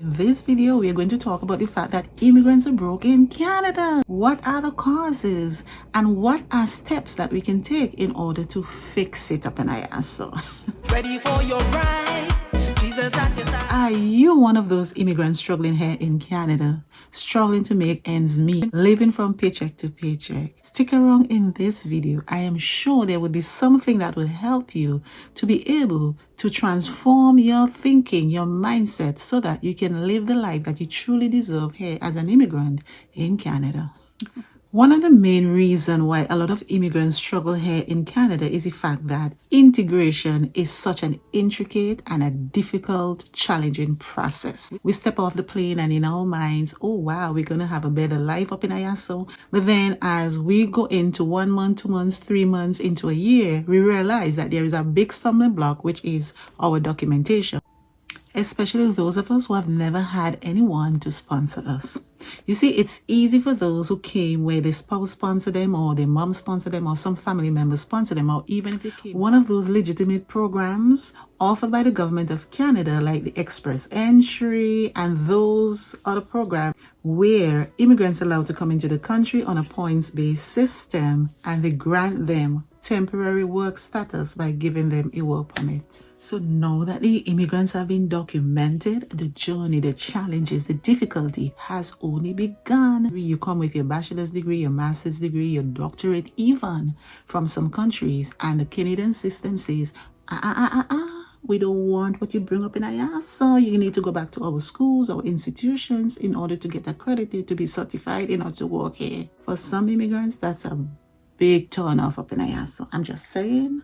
In this video, we are going to talk about the fact that immigrants are broke in Canada. What are the causes and what are steps that we can take in order to fix it up in our ass? So, ready for your ride? Jesus at your side. Are you one of those immigrants struggling here in Canada? Struggling to make ends meet, living from paycheck to paycheck? Stick around in this video. I am sure there will be something that will help you to be able to transform your thinking, your mindset, so that you can live the life that you truly deserve here as an immigrant in Canada. One of the main reasons why a lot of immigrants struggle here in Canada is the fact that integration is such an intricate and a difficult, challenging process. We step off the plane and in our minds, oh wow, we're going to have a better life up in Ayaso. But then as we go into 1 month, 2 months, 3 months, into a year, we realize that there is a big stumbling block, which is our documentation. Especially those of us who have never had anyone to sponsor us. You see, it's easy for those who came where their spouse sponsored them or their mom sponsored them or some family member sponsored them, or even if they came one of those legitimate programs offered by the government of Canada, like the Express Entry and those other programs where immigrants are allowed to come into the country on a points-based system, and they grant them temporary work status by giving them a work permit. So now that the immigrants have been documented, the journey, the challenges, the difficulty has only begun. You come with your bachelor's degree, your master's degree, your doctorate even from some countries, and the Canadian system says, we don't want what you bring up in IAS, so you need to go back to our schools, our institutions in order to get accredited, to be certified in order to work here. For some immigrants, that's a big turn off up in IAS. So I'm just saying,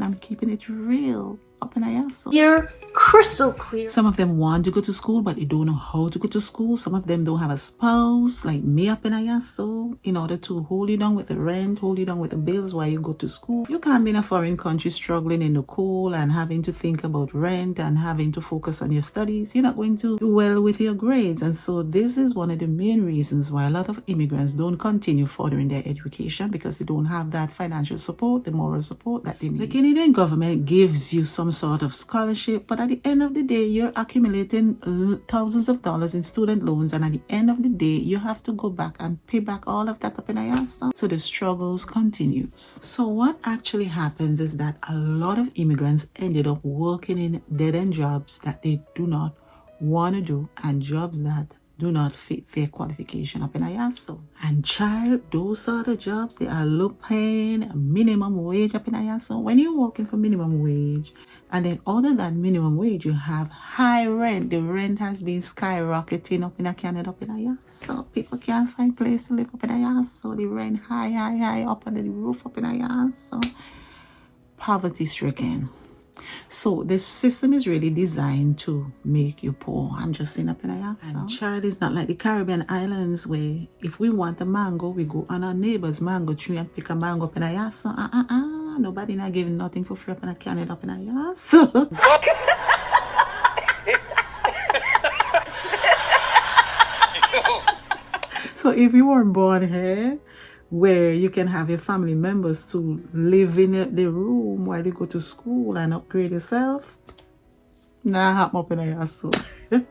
I'm keeping it real up in IAS. You're crystal clear. Some of them want to go to school, but they don't know how to go to school. Some of them don't have a spouse, like me up in Ayaso, in order to hold you down with the rent, hold you down with the bills while you go to school. You can't be in a foreign country struggling in the cold and having to think about rent and having to focus on your studies. You're not going to do well with your grades. And so this is one of the main reasons why a lot of immigrants don't continue furthering their education, because they don't have that financial support, the moral support that they need. The Canadian government gives you some sort of scholarship, but at the end of the day, you're accumulating thousands of dollars in student loans, and at the end of the day, you have to go back and pay back all of that up in IASA. So the struggles continues. So what actually happens is that a lot of immigrants ended up working in dead-end jobs that they do not want to do, and jobs that do not fit their qualification up in IASO. And child, those are the jobs, they are low paying, minimum wage up in IASO. When you're working for minimum wage, and then other than minimum wage, you have high rent. The rent has been skyrocketing up in Canada up in IASO. People can't find place to live up in IASO. The rent high up under the roof up in IASO. Poverty stricken. So the system is really designed to make you poor. I'm just saying up in Ayaso. And child, is not like the Caribbean islands where if we want a mango, we go on our neighbor's mango tree and pick a mango up in Ayaso. Nobody not giving nothing for free up in Canada up in Ayaso. So if you weren't born here, where you can have your family members to live in the room while you go to school and upgrade yourself, nah, happen up in Ayaso.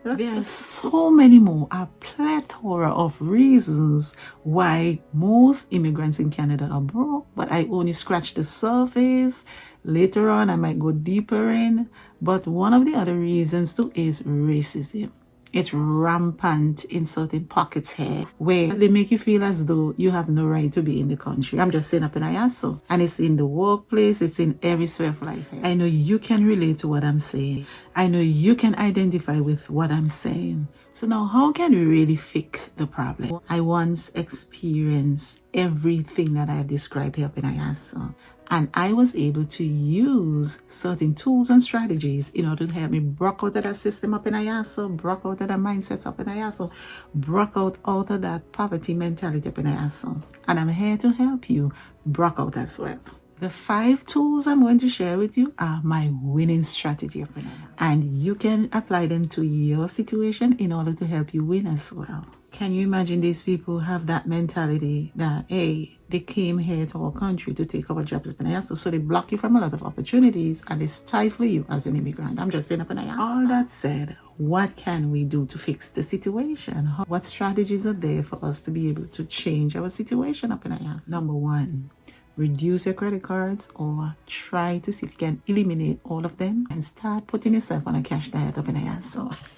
There are so many more, a plethora of reasons why most immigrants in Canada are broke, but I only scratched the surface. Later on, I might go deeper in, but one of the other reasons too is racism. It's rampant in certain pockets here where they make you feel as though you have no right to be in the country. I'm just saying up in Ayaso. And it's in the workplace, it's in every sphere of life here. I know you can relate to what I'm saying. I know you can identify with what I'm saying. So now, how can we really fix the problem? I once experienced everything that I've described here up in Ayaso. And I was able to use certain tools and strategies in order to help me break out of that system up in Ayaso, break out of that mindset up in Ayaso, break out of that poverty mentality up in Ayaso. And I'm here to help you break out as well. The 5 tools I'm going to share with you are my winning strategy up in Ayaso. And you can apply them to your situation in order to help you win as well. Can you imagine these people have that mentality that, hey, they came here to our country to take our jobs up in Ayaso, so they block you from a lot of opportunities and they stifle you as an immigrant. I'm just saying up in Ayaso. All that said, what can we do to fix the situation? What strategies are there for us to be able to change our situation up in Ayaso? Number one, reduce your credit cards or try to see if you can eliminate all of them and start putting yourself on a cash diet up in Ayaso.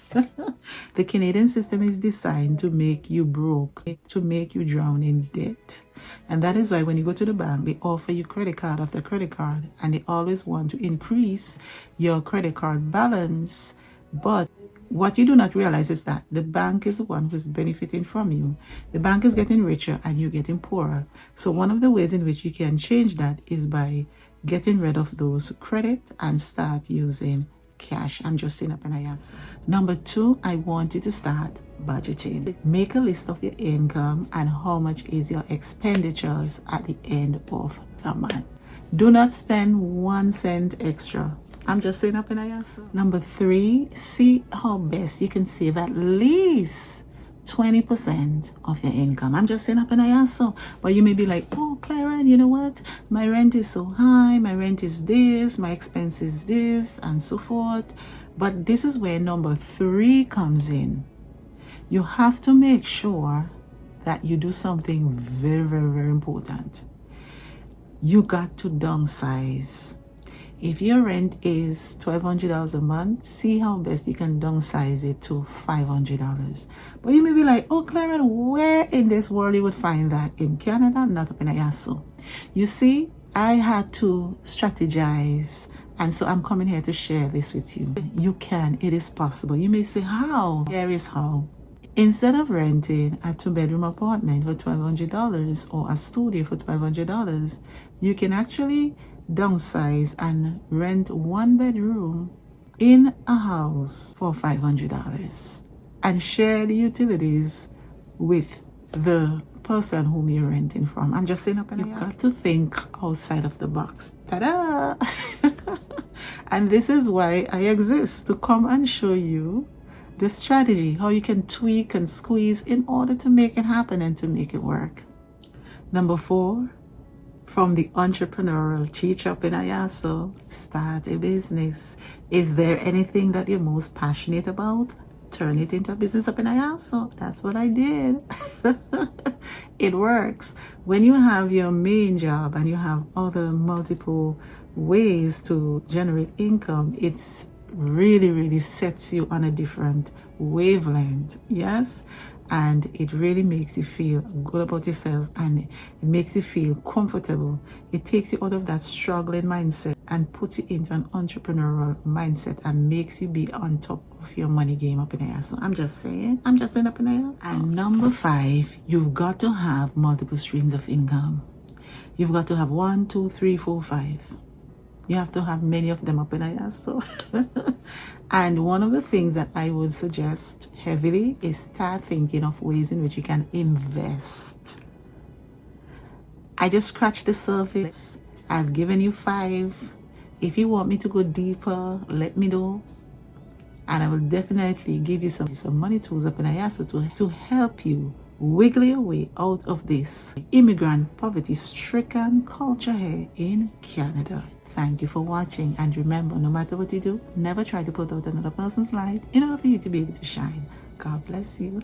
The Canadian system is designed to make you broke, to make you drown in debt. And that is why when you go to the bank, they offer you credit card after credit card, and they always want to increase your credit card balance. But what you do not realize is that the bank is the one who is benefiting from you. The bank is getting richer and you're getting poorer. So one of the ways in which you can change that is by getting rid of those credit and start using cash. I'm just saying up in Ayaso. Number two, I want you to start budgeting. Make a list of your income and how much is your expenditures at the end of the month. Do not spend 1 cent extra. I'm just saying up in Ayaso. Number three, see how best you can save at least 20% of your income. I'm just saying up in Ayaso. But you may be like, oh, Clara, you know what? My rent is so high. My rent is this. My expense is this, and so forth. But this is where number three comes in. You have to make sure that you do something very, very, very important. You got to downsize. If your rent is $1,200 a month, see how best you can downsize it to $500. But you may be like, oh, Clara, where in this world you would find that? In Canada, not up in Ayaso. You see, I had to strategize, and so I'm coming here to share this with you. You can, it is possible. You may say, how? Here is how. Instead of renting a 2-bedroom apartment for $1,200 or a studio for $1,200, you can actually downsize and rent 1 bedroom in a house for $500 and share the utilities with the person whom you're renting from. I'm just saying up in You've got to think outside of the box. Ta-da! And this is why I exist, to come and show you the strategy, how you can tweak and squeeze in order to make it happen and to make it work. Number four, from the entrepreneurial teacher up in Ayaso, start a business. Is there anything that you're most passionate about? Turn it into a business up in Ayaso. That's what I did. It works. When you have your main job and you have other multiple ways to generate income, it's really sets you on a different wavelength. Yes. And it really makes you feel good about yourself, and it makes you feel comfortable. It takes you out of that struggling mindset and puts you into an entrepreneurial mindset and makes you be on top of your money game up in there. So I'm just saying up in there. And number five, you've got to have multiple streams of income. You've got to have 1, 2, 3, 4, 5. You have to have many of them up in Ayaso. And one of the things that I would suggest heavily is start thinking of ways in which you can invest. I just scratched the surface. I've given you 5. If you want me to go deeper, let me know. And I will definitely give you some money tools up in Ayaso to help you wiggle your way out of this immigrant poverty-stricken culture here in Canada. Thank you for watching, and remember, no matter what you do, never try to put out another person's light in order for you to be able to shine. God bless you.